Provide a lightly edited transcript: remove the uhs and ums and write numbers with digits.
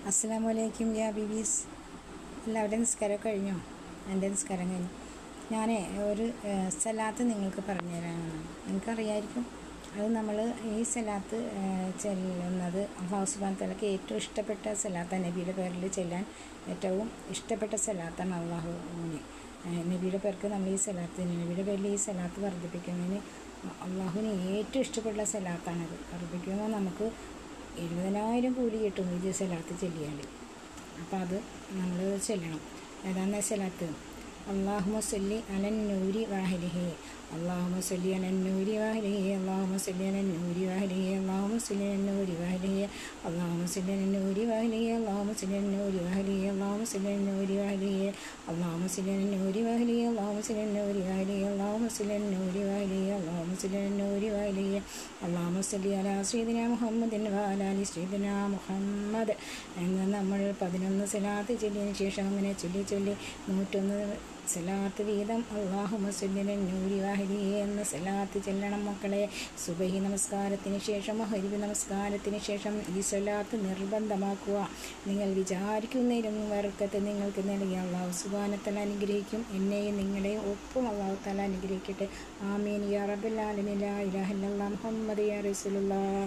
അസ്സലാമു അലൈക്കും യാ ബീബീസ്. എല്ലാവരുടെയും നിസ്കാരം കഴിഞ്ഞോ? എൻ്റെ നിസ്കാരം കഴിഞ്ഞു. ഞാൻ ഒരു സലാത്ത് നിങ്ങൾക്ക് പറഞ്ഞു തരാനാണ്. നിങ്ങൾക്കറിയായിരിക്കും. അത് നമ്മൾ ഈ സലാത്ത് ചെല്ലുന്നത് അല്ലാഹു സുബ്ഹാനഹു വ തആലയ്ക്ക് ഏറ്റവും ഇഷ്ടപ്പെട്ട സലാത്താണ്. നബിയുടെ പേരിൽ ചെല്ലാൻ ഏറ്റവും ഇഷ്ടപ്പെട്ട സലാത്താണ് നബിയുടെ പേർക്ക് നമ്മൾ ഈ സലാത്ത്, നബിയുടെ പേരിൽ ഈ സലാത്ത് വർദ്ധിപ്പിക്കുന്നതിന് അള്ളാഹുവിന് ഏറ്റവും ഇഷ്ടപ്പെട്ട സലാത്താണത്. വർദ്ധിപ്പിക്കുമ്പോൾ നമുക്ക് 70,000 കൂലി കിട്ടും ഇത് സലാത്ത് ചെല്ലിയാൽ. അപ്പോൾ അത് നമ്മൾ ചെല്ലണം. ഏതാണെന്ന സലാത്ത്? അല്ലാഹുമ്മ സല്ലി അലൻ നൂരി വാഹിലിഹി, അല്ലാഹുമ്മ സല്ലി അലൻ നൂരി വാഹിലിഹി, അല്ലാഹുമ്മ സല്ലി അലൻ നൂരി വാഹിലിഹി, അല്ലാഹുമ്മ സല്ലി അലൻ നൂരി വാഹിലിഹി, അല്ലാഹുമ്മ സല്ലി അലൻ നൂരി വാഹിലിഹി, അല്ലാഹുമ്മ സല്ലി അലൻ നൂരി വാഹിലിഹി, അല്ലാഹുമ്മ സല്ലി അലൻ നൂരി വാഹിലിഹി, അല്ലാഹുമ്മ സല്ലി അലൻ നൂരി വാഹിലിഹി, അല്ലാഹുമ്മ സല്ലി അലൻ നൂരി വാഹിലിഹി, അല്ലാഹുമ്മ സല്ലി അലൻ നൂരി വാഹിലിഹി, അല്ലാഹുമ്മ സല്ലി അലൻ നൂരി വാഹിലിഹി, അല്ലാഹുമ്മ സല്ലി അലാ സയ്യിദിനാ മുഹമ്മദിൻ വഅലാ ആലി സയ്യിദിനാ മുഹമ്മദ് എന്ന് നമ്മൾ 11 സലാത്ത് ചൊല്ലിയതിന് ശേഷം അങ്ങനെ ചൊല്ലി 101 സലാത്ത് വീതം അല്ലാഹുമ്മ സല്ലി അലൻ നൂരി വാഹിലിഹി എന്ന സലാത്ത് ചെല്ലണം മക്കളെ. സുബഹി നമസ്കാരത്തിന് ശേഷം, മഗ്‌രിബ് നമസ്കാരത്തിന് ശേഷം ഈ സലാത്ത് നിർബന്ധമാക്കുക. നിങ്ങൾ വിചാരിക്കുന്നതിലും ബർക്കത്ത് നിങ്ങൾക്ക് നൽകി അല്ലാഹു സുബ്ഹാനഹു വ തആല അനുഗ്രഹിക്കും. എന്നെയും നിങ്ങളെയും ഒപ്പം അല്ലാഹു തആല അനുഗ്രഹിക്കട്ടെ. ആമീൻ യാ റബ്ബൽ ആലമീൻ. ലാ ഇലാഹ ഇല്ലല്ലാഹ് മുഹമ്മദ് യാ റസൂലുള്ളാഹ്.